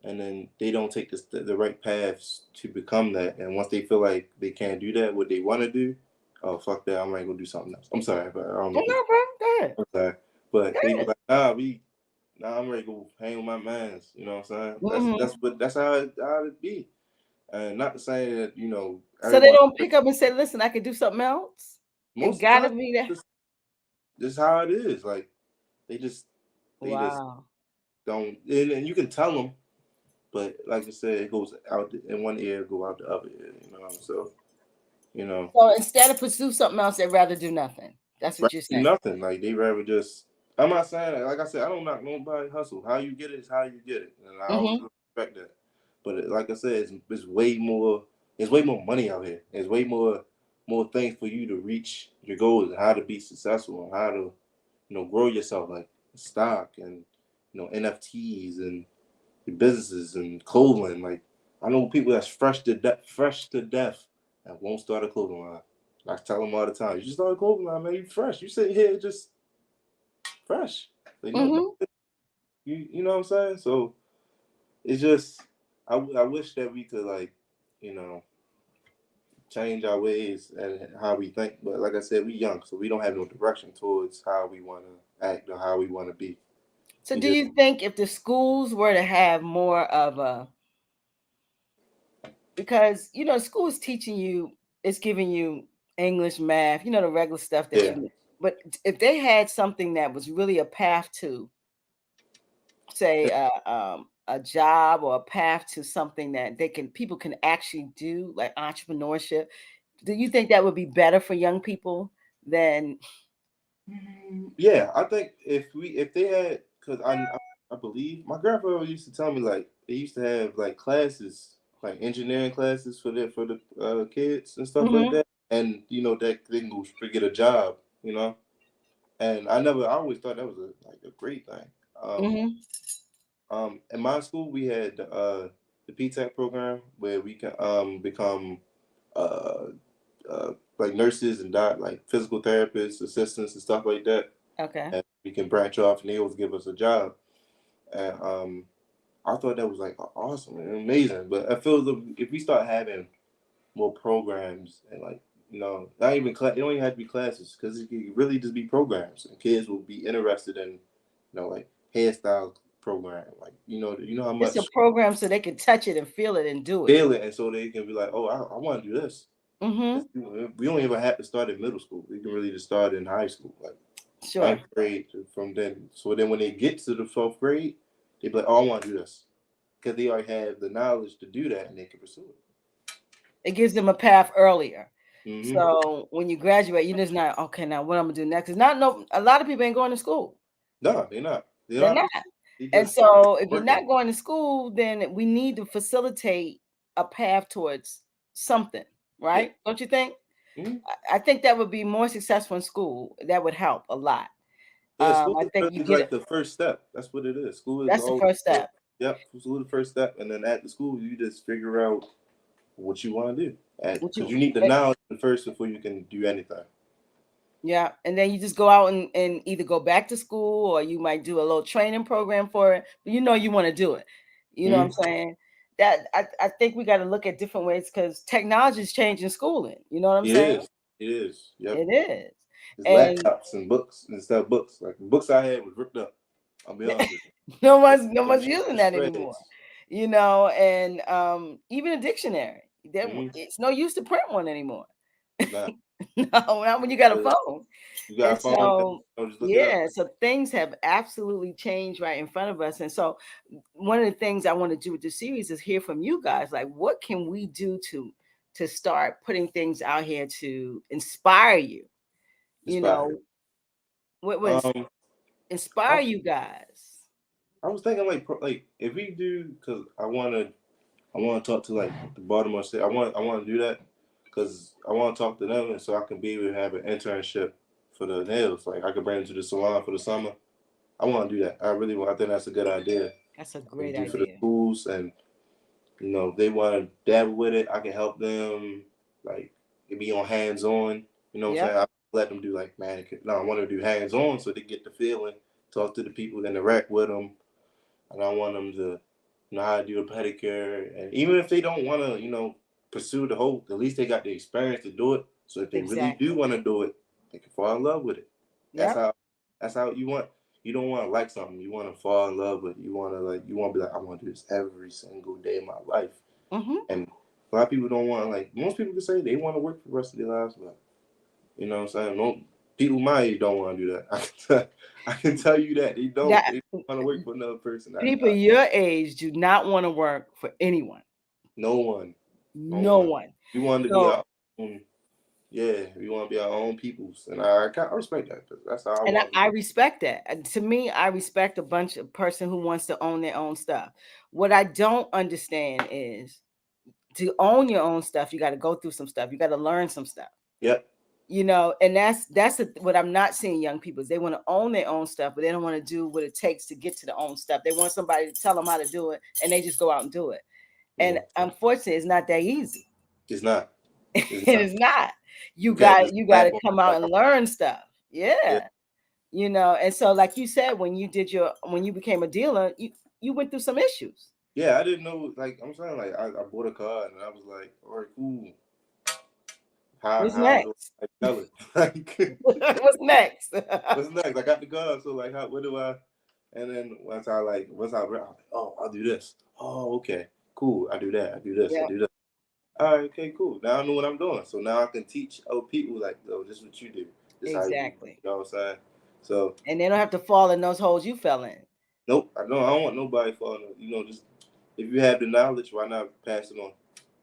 and then they don't take the right paths to become that. And once they feel like they can't do that, what they want to do, oh fuck that, I'm gonna go do something else. I'm sorry, but I don't No, mean to. no, bro. Go ahead. I'm sorry, Go but they be ahead. like, nah, I'm ready to go hang with my mans. You know what I'm saying? Mm-hmm. That's how it be. And not to say that So they everyone. don't pick up and say, "Listen, I could do something else." It Most of the gotta time, be that. this is how it is. Like they just Wow. don't, and you can tell them, but like I said, it goes out in one ear, go out the other ear. So you know, So instead of pursue something else, they'd rather do nothing. That's what rather you're do saying. nothing. Like they rather just. I'm not saying that. Like I said, I don't knock nobody hustle. How you get it is how you get it, and I always Mm-hmm. respect that. But like I said, it's way more. There's way more money out here. There's way more things for you to reach your goals and how to be successful and how to grow yourself, like stock and NFTs and your businesses and clothing. Like I know people that's fresh to death and won't start a clothing line. I tell them all the time, you just start a clothing line, man. You fresh. You sitting here just fresh. Like, Mm-hmm. you know what I'm saying? So it's just I wish that we could like you know change our ways and how we think. But like I said, we young, so we don't have no direction towards how we want to act or how we want to be. So We do just you think if the schools were to have more of a, because school is teaching you, it's giving you English, math, the regular stuff that yeah. you need. But if they had something that was really a path to, say, a job or a path to something that people can actually do, like entrepreneurship, do you think that would be better for young people than? Yeah, I think if they had, because I believe my grandfather used to tell me like they used to have like classes, like engineering classes for the kids and stuff like Mm-hmm. that, and that they can go straight get a job, and I always thought that was a great thing. Um, Mm-hmm. in my school we had the PTech program where we can become uh, like nurses and like physical therapists, assistants, and stuff like that, Okay. and we can branch off and they always give us a job. And I thought that was like awesome and amazing. But I feel if we start having more programs and like not even class, it don't even have to be classes because it can really just be programs and kids will be interested in like hairstyle program, like how It's a much program so they can touch it and feel it and do it. feel it, and so they can be like, oh, I want to do this. Mm-hmm. We don't even have to start in middle school. We can really just start in high school, like Sure. ninth grade from then. So then when they get to the 12th grade, they be like, oh, I want to do this. Because they already have the knowledge to do that and they can pursue It gives them a path earlier. it. Mm-hmm. So when you graduate, you're just not, okay, now what I'm gonna do next? It's not, no, a lot of people ain't going to school. No, they're not. They're They're not. not. They And just so if you're working. not going to school, then we need to facilitate a path towards something, Yeah. right? Don't you think? Mm-hmm. I think that would be more successful in school. That would help a lot. Yeah, school I is think you really get it. like the first step. That's what it is. School is That's the all. first step. Yep, school is the first step, and then at the school you just figure out what you want to do. What Because you, you need the knowledge first before you can do anything. yeah, and then you just go out and either go back to school or you might do a little training program for it. But you know you want to do it. You know what I'm Mm-hmm. saying? That I think we got to look at different ways because technology is changing schooling. You know what I'm It saying? is. It is. Yep. It is. It's And laptops and books instead of books. Like the books I had was ripped up. I'll be honest with you. no They were one's shot using to that anymore. shreds. You know, and even a dictionary. Mm-hmm. It's no use to print one anymore. It's not. No, not when you got a But phone. you got And a phone, so, just look it up. yeah, so things have absolutely changed right in front of us. And so, one of the things I want to do with this series is hear from you guys. Like, what can we do to start putting things out here to inspire you? You Inspired. know, what would Um, I, inspire you guys? I was thinking like if we do, because I want to talk to like the Baltimore State. I want to do that because I want to talk to them, and so I can be able to have an internship for the nails. Like I could bring them to the salon for the summer. I want to do that. I really want. I think that's a good idea That's a to great do for the idea. schools, and if they want to dabble with it, I can help them. Like it be on hands on. You know what I'm Yep, saying? I let them do like manicure. No, I want to do hands on so they get the feeling, talk to the people, interact with them, and I want them to know how to do a pedicure. And even if they don't want to, pursue the whole, at least they got the experience to do it. So if they really do exactly. want to do it, they can fall in love with it. That's Yep. how. That's how you want. You don't want to like something. You want to fall in love with it. You want to like. You want to be like, I want to do this every single day of my life. Mm-hmm. And a lot of people don't want to like. Most people can say they want to work for the rest of their lives, but you know what I'm saying. People my age don't want to do that. I can tell you that they don't. That They want to work for another person. people your age do not want to work for anyone. No one. No No one. one. We want to be So, our own. Yeah, we want to be our own peoples, and I respect that because that's how I and want to I be. respect that. And to me, I respect a bunch of person who wants to own their own stuff. What I don't understand is to own your own stuff, you got to go through some stuff. You got to learn some stuff. Yep. You know, and what I'm not seeing young people is they want to own their own stuff, but they don't want to do what it takes to get to the own stuff. They want somebody to tell them how to do it, and they just go out and do it. And Yeah. unfortunately, it's not that easy. It's not. It's It not. is not. You can't just You got slap to on. come out Like, and learn stuff. yeah. Yeah. You know, and so like you said, when you became a dealer, you went through some issues. Yeah, I didn't know. Like I'm saying, like I bought a car and I was like, all right, cool. What's How do next? I sell it? Like, What's next? what's next? I got the car, so like, what do I? And then once I read, I'm like, oh, I'll do this. Oh, okay, cool. I do that. I do this. I Yeah, do that. All right, okay, cool. Now I know what I'm doing. So now I can teach other people like, oh, this is what you do. This is how you do it. exactly. You know what I'm saying? So And they don't have to fall in those holes you fell in. nope, I don't want nobody falling. Just if you have the knowledge, why not pass it on?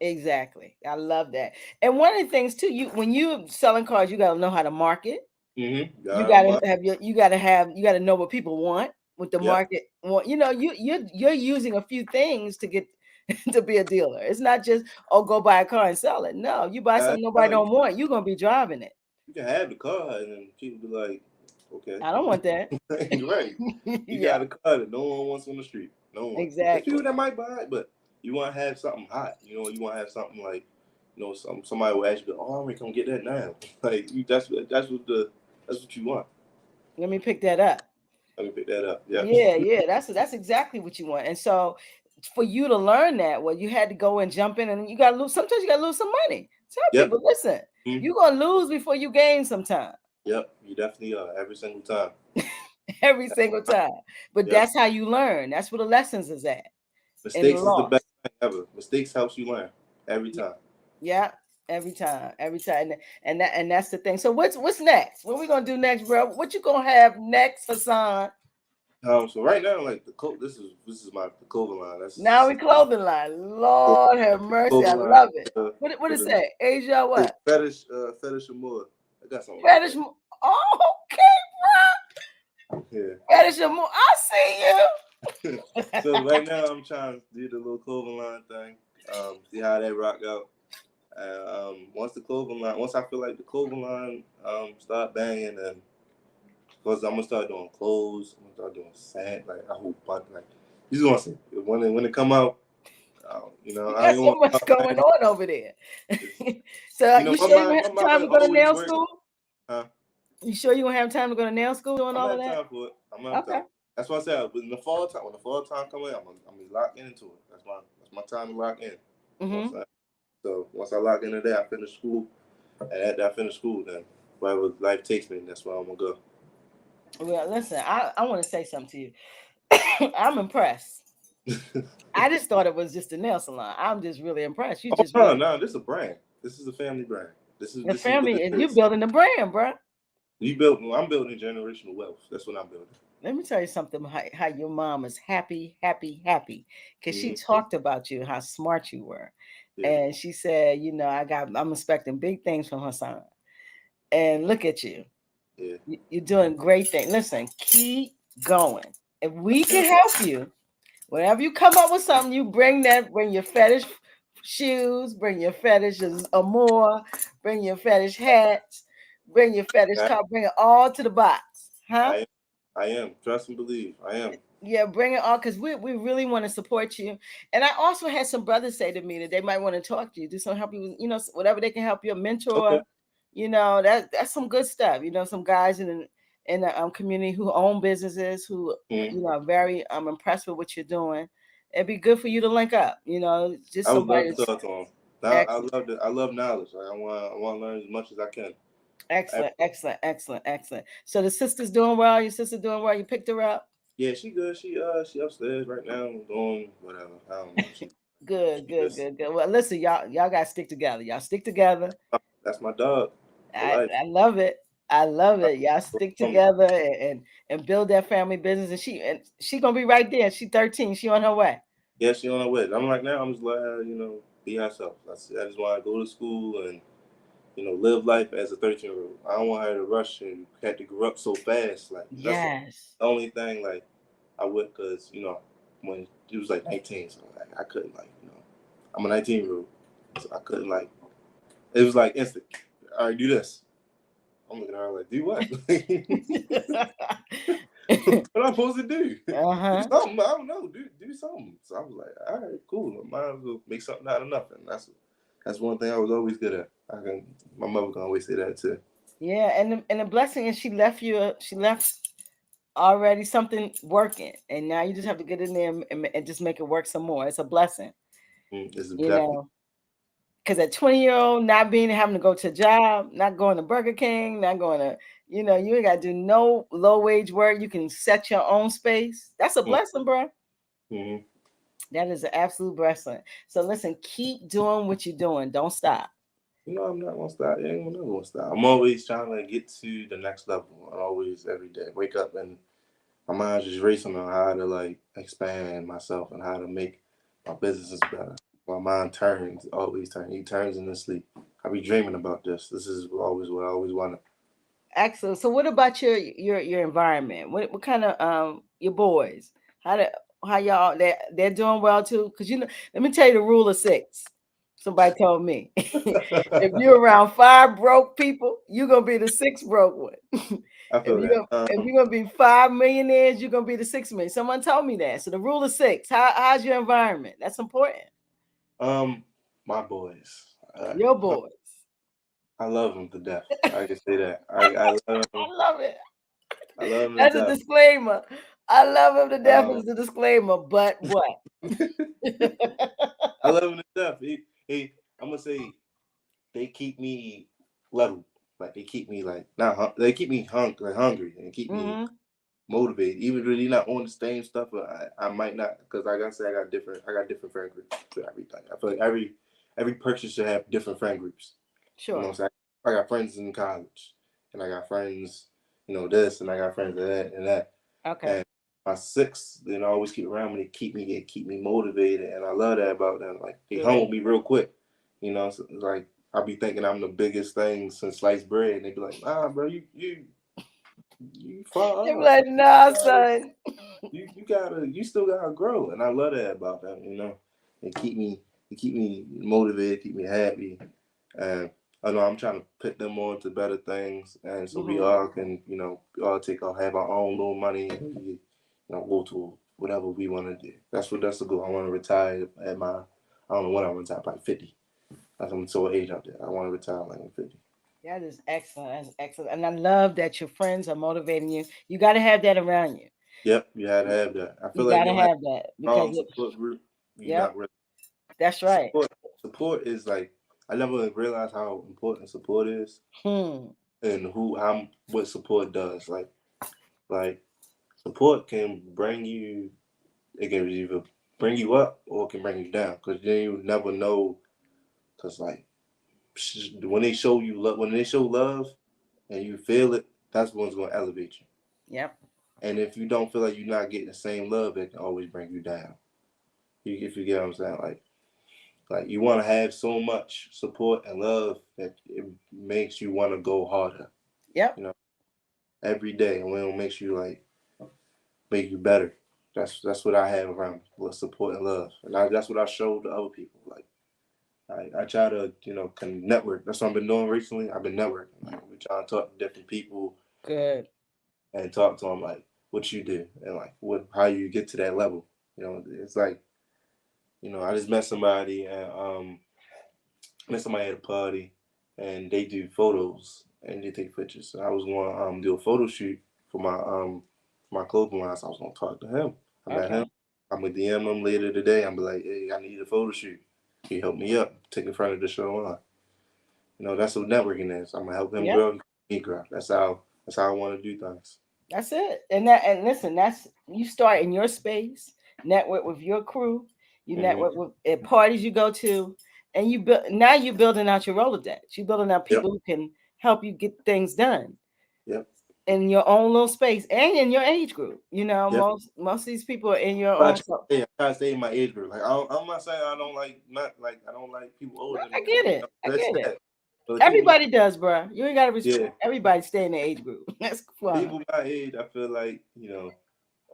Exactly. I love that. And one of the things too, you when you selling cars, you got to know how to market. Mm-hmm. You Yeah, got to have you got to know what people want, what the yep. market want. You know, you're using a few things to get to be a dealer. It's not just go buy a car and sell it. No, you buy something nobody You don't want, you're gonna be driving it. you can have the car, and then people be like, okay, I don't want that. right. You Yeah, got a car that no one wants on the street. No one. There's people exactly. that might buy it, but you want to have something hot. You want to have something like, somebody will ask you, oh, I'm gonna come get that now. Like that's what you want. Let me pick that up. Let me pick that up. Yeah. Yeah, yeah, that's exactly what you want. And so for you to learn that, well, you had to go and jump in and you gotta lose. Sometimes you gotta lose some money. Tell Yep. people, listen, Mm-hmm. you're gonna lose before you gain sometime. Yep. You definitely are every single time. Every single time. But Yep. that's how you learn. That's where the lessons is at. In the Mistakes is the best loss. thing ever. Mistakes helps you learn every time. Yeah, every time. Every time. And that's the thing. So what's next? What we gonna do next, bro? What you gonna have next, Hasan? So right now, like this is the clothing line. Now we clothing line. Lord have mercy. I clothing line love it. What for it the say? Asia what? fetish and more. I got something Fetish. like Oh, okay, that. Yeah. bro. Fetish. I see you. So right now I'm trying to do the little clothing line thing. See how that rock out. once I feel like the clothing line start banging, and because I'm gonna start doing clothes, I'm gonna start doing sand, like a whole bunch. Like you just want to see when it come out. You I got ain't so want. much going on over there. It's, So you sure you my have time mind to go to always nail working. school? Huh? You sure you won't have time to go to nail school doing I'm all gonna of have that? time for it. I'm gonna have Okay. time. That's what I said. When the fall time, come in, I'm gonna lock into it. That's my time to lock in. You know what I'm Mm-hmm. saying? So once I lock into that, I finish school, and after I finish school, then wherever life takes me, that's where I'm gonna go. Well, listen, I want to say something to you. I'm impressed. I just thought it was just a nail salon. I'm just really impressed. You Oh just no, really no, this is a brand. This is a family brand. the This is what family, this and you is. building a brand, bro. I'm building generational wealth. That's what I'm building. Let me tell you something. How your mom is happy, happy, happy, because she Mm-hmm. talked about you, how smart you were, Yeah, and she said, I'm expecting big things from Hasan, and look at you. yeah. You're doing great things. Listen, keep going. If we Yeah. can help you, whenever you come up with something, you bring your fetish shoes, bring your fetishes or more, bring your fetish hats, bring your fetish I, car, bring it all to the box. Huh? I am. I am. Trust and believe. I am. Yeah, bring it all because we really want to support you. And I also had some brothers say to me that they might want to talk to you, do some help you with, whatever they can help you, a mentor, Okay. that's some good stuff. Some guys in the community who own businesses who Mm-hmm. are very impressed with what you're doing. It'd be good for you to link up, just I would love somebody to that's talk to him. excellent. I love knowledge. Like, I want to learn as much as I can. Excellent, excellent, excellent, excellent. So the sister's doing well. Your sister doing well. You picked her up. Yeah, she good. She upstairs right now doing whatever. I don't know. Good, She good, just good, good. Well, listen, y'all gotta stick together. Y'all stick together. that's my dog for I, life. I love it. I love it. Y'all stick Um, together and build that family business. And she gonna be right there. She 13. She on her way. yeah, she on her way. I'm like now. I'm just like be herself. I just want to go to school and live life as a 13-year-old. I don't want her to rush and had to grow up so fast. Like that's the Yes. only thing. Like I would, cause when she was like 19, so like I couldn't I'm a 19-year-old, so I couldn't it was like instant. All right, do this. I'm looking at her like, do what? What am I supposed to do? Do Uh-huh. something. I don't know. Do something. So I was like, all right, cool. Might as well make something out of nothing. That's one thing I was always good at. My mother can always say that too. Yeah, and the blessing is she left already something working, and now you just have to get in there and just make it work some more. It's a blessing, It's you definitely. know. Because at 20-year-old, not being having to go to a job, not going to Burger King, not going to, you ain't got to do no low wage work. You can set your own space. That's a blessing, bro. Mm-hmm. That is an absolute blessing. So listen, keep doing what you're doing. Don't stop. I'm not gonna stop. I ain't never gonna stop. I'm always trying to get to the next level. I always every day wake up and my mind's just racing on how to expand myself and how to make my businesses better. My mind always turns. He turns in his sleep. I be dreaming about this. This is always what I always wanted. Excellent. So what about your environment? What kind of your boys? How do how y'all they're doing well too? Because let me tell you the rule of six. Somebody told me if you're around five broke people, you're gonna be the sixth broke one. I feel that. If you're gonna be 5 millionaires, you're gonna be the 6 million. Someone told me that. So the rule of six. How's your environment? That's important. Um, my boys. Your boys. I love them to death. I can say that. I love I them. love it. I love them That's to a death. disclaimer. I love him to death Um, is the disclaimer, but what? I love them to death. I'm gonna say they keep me level. Like they keep me not they keep me hungry and keep me Hmm. motivated. Even though they're not on the same stuff, I might not, because like I said, I got different friend groups to everything. I feel like every person should have different friend groups. You know Sure. what I'm saying? I got friends in college, and I got friends, this, and I got friends that and that. Okay. And my six, always keep around me to keep me motivated, and I love that about them. Like they humble Good. me real quick. So, like I be thinking I'm the biggest thing since sliced bread, and they be like, "Nah, bro, you far You're off. like, nah, son. You still gotta grow," and I love that about them. They keep me motivated, keep me happy. And I know I'm trying to put them on to better things, and so we Mm-hmm. all can, we all have our own little money, and we, go to whatever we want to do. That's the goal. I want to retire at my, I don't know when I want to retire, like 50. I'm so age out there. I want to retire like I'm 50. That is excellent. That's excellent. And I love that your friends are motivating you. You got to have that around you. Yep, you had to have that. I feel You like got you to don't have have that a because strong it, support group. You're yep, not really that's right. support. Support is like I never realized how important support is, Hmm. and what support does. Like support can bring you. It can either bring you up or it can bring you down. Because then you never know. Because like when they show you love, when they show love and you feel it, that's what's going to elevate you. Yep. And if you don't feel like you're not getting the same love, it can always bring you down. If you get what I'm saying, like you want to have so much support and love that it makes you want to go harder. Yep. You know, every day, and it makes you like make you better. That's what I have around with support and love, and that's what I showed to other people. Like I try to network. That's what I've been doing recently. I've been networking. Like we trying to talk to different people Good. and talk to them like what you do and like how you get to that level. It's like I just met somebody at a party, and they do photos and they take pictures. So I was going to do a photo shoot for my clothing line. So I was going to talk to him. I met him. Okay. I'm gonna DM him later today. I'm be like, hey, I need a photo shoot. He helped me up, take in front of the show line. That's what networking is. I'm gonna help him Yep. grow, me grow. That's how I want to do things. That's it. And listen, that's you start in your space, network with your crew, you Hmm. network with at parties you go to, and you build now you're building out your Rolodex. You're building out Yep. people who can help you get things done Yep. in your own little space and in your age group. Yep. Most of these people are in your But own. So I try to stay in my age group. Like I'm not saying I don't like not like I don't like people older than I me. get it. I That's get it. sad. But the people, Everybody does, bro. You ain't got to yeah, restrict everybody. Stay in the age group. That's fine. people my age, I feel like we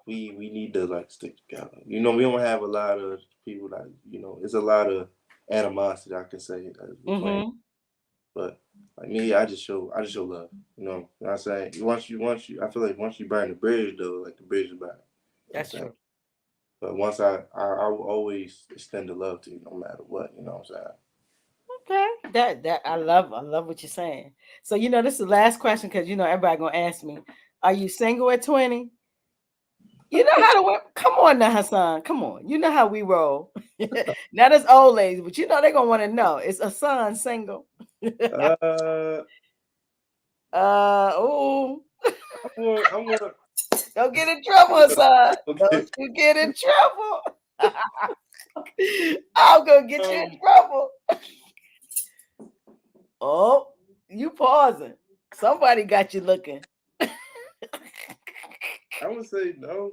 need to like stick together. We don't have a lot of people that it's a lot of animosity. I can say between, Mm-hmm. but like me, I just show love. What I'm saying I feel like once you burn the bridge though, like the bridge is back. You know what I'm That's saying? true. But once I will always extend the love to you no matter what. You know what I'm saying? Okay, that I love what you're saying. So this is the last question because everybody gonna ask me, are you single at 20? You know how to work. Come on now, Hasan. Come on. You know how we roll. Not as old ladies, but they're gonna want to know. Is Hasan single? Uh, Oh, I'm going. don't get in trouble, Hasan. Okay. Don't you get in trouble. I'm gonna get you in Um, trouble. Oh, you pausing. Somebody got you looking. I would say no.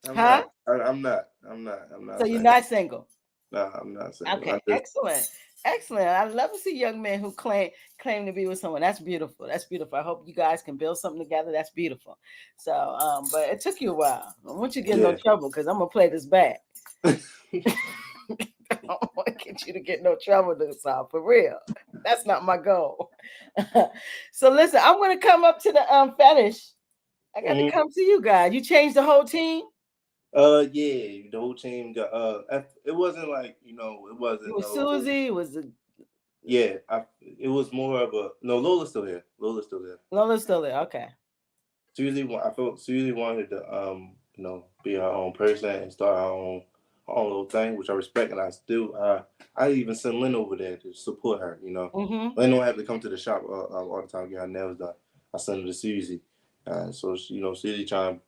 I'm Huh? not. I'm not. I'm not. I'm So not you're saying. not single. No, I'm not single. Okay, excellent. Excellent. I love to see young men who claim to be with someone. That's beautiful. That's beautiful. I hope you guys can build something together. That's beautiful. So, but it took you a while. I want you to get in no Yeah. trouble because I'm gonna play this back. I don't want to get you to get no trouble this time for real. That's not my goal. So listen, I'm gonna come up to the fetish. I got to Mhm. come to you guys. You changed the whole team. Yeah. The whole team got. It wasn't like it It wasn't was no. Susie. It was the Yeah. It was more of a no. Lola's still here. Lola's still there. Lola's still there. Okay. I felt Susie wanted to be her own person and start her own little thing, which I respect, and I even sent Lynn over there to support her. Mm-hmm. Lynn don't have to come to the shop all the time to get her nails done. I sent her to Susie, so Susie trying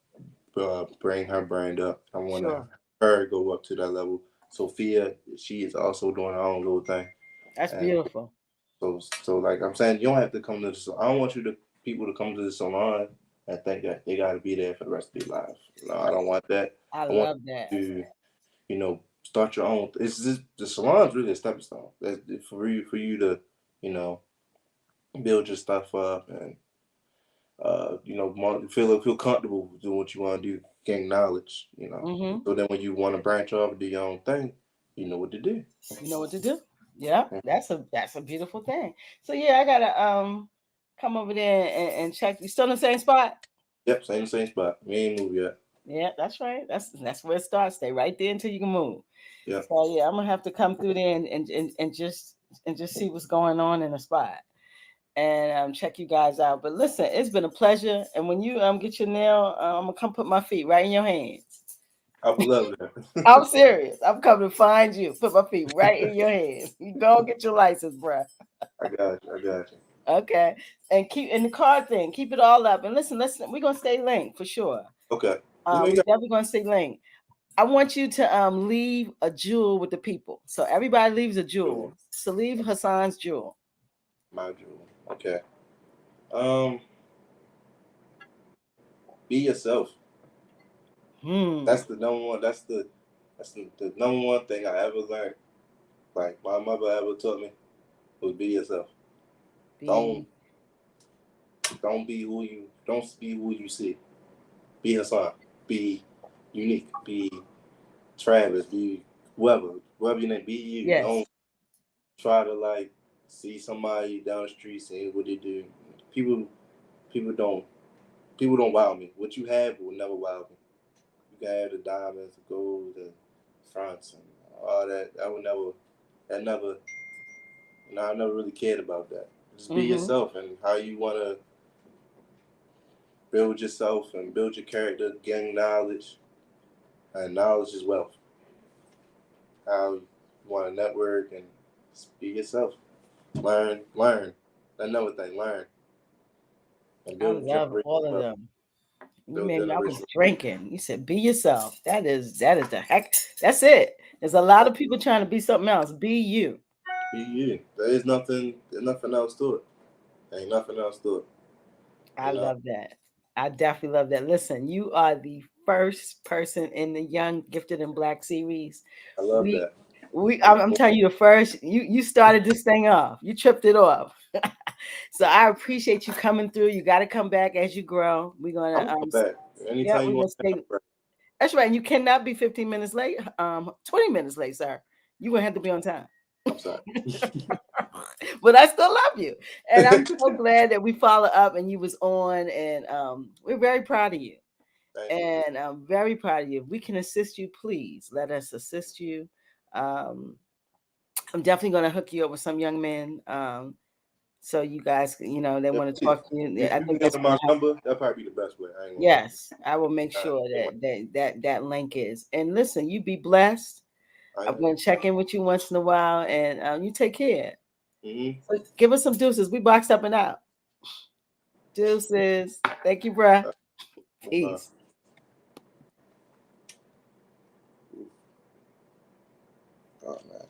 to bring her brand up. I want Sure. her to go up to that level. Sophia, she is also doing her own little thing, That's and beautiful. so like I'm saying, you don't have to come to the salon. I don't want people to come to the salon and think that they got to be there for the rest of their life. I don't want that. I I want love that. you to, start your own. It's just the salon's really a stepping stone. That's for you to, you know, build your stuff up and feel comfortable doing what you want to do, gain knowledge. Mm-hmm. So then when you want to branch off and do your own thing, you know what to do. You know what to do. Yeah, that's a beautiful thing. So yeah, I gotta come over there and check. You still in the same spot? Yep, same spot. We ain't moved yet. Yeah, that's right. That's where it starts. Stay right there until you can move. Yep. So yeah, I'm gonna have to come through there and just see what's going on in the spot and check you guys out. But listen, it's been a pleasure. And when you get your nail, I'm gonna come put my feet right in your hands. I would love I'm that. serious. I'm coming to find you. Put my feet right in your hands. You go get your license, bruh. I got you. I got you. Okay. And keep in the card thing, keep it all up. And listen, we're gonna stay linked for sure. Okay. You We ain't got definitely gonna stay linked. I want you to leave a jewel with the people. So everybody leaves a jewel. So leave Hasan's jewel. my jewel. Okay. Um, be yourself. Hmm. That's the number one. The number one thing I ever learned. Like my mother ever taught me was be yourself. Don't Be don't be who you see. Be Hasan. Be unique. Be Travis. Be whoever your name. Be you. yes. Don't try to like see somebody down the street saying what they do. People people don't people don't wow me. What you have will never wow me. You can have the diamonds, the gold, the fronts, and all that. That never, I never really cared about that. Just be Mm-hmm. yourself and how you want to build yourself and build your character, gain knowledge, and knowledge is wealth. How you want to network and just be yourself. Learn. Another thing, learn and I build love generational all of wealth. them. You Build made me. I was generational. drinking. You said, "Be yourself." That is the heck. That's it. There's a lot of people trying to be something else. Be you. Be you. There's nothing. There's nothing else to it. Ain't nothing else to it. I You know. love that. I definitely love that. Listen, you are the first person in the Young Gifted and Black series. I love We that. we I'm I'm telling you the first. You started this thing off. You tripped it off. So I appreciate you coming through. You got to come back as you grow. We're gonna gonna come back yeah, anytime we're you gonna want. stay. That's right. And you cannot be 15 minutes late. 20 minutes late, sir. You're gonna have to be on time. I'm sorry. But I still love you. And I'm so glad that we follow up and you was on and we're very proud of you. Thank you. And I'm very proud of you. If we can assist you, please let us assist you. Um, I'm definitely gonna hook you up with some young men. So you guys, they Yeah, want to please. talk to you. If I you can think give that's them gonna my happen. number, that'll probably be the best way. I ain't gonna lie. Yes, I will make sure Yeah, that link is. And listen, you be blessed. I I'm am. going to check in with you once in a while, and you take care. Mm-hmm. So give us some deuces. We boxed up and out. Deuces. Thank you, bruh. Uh, Peace. oh man.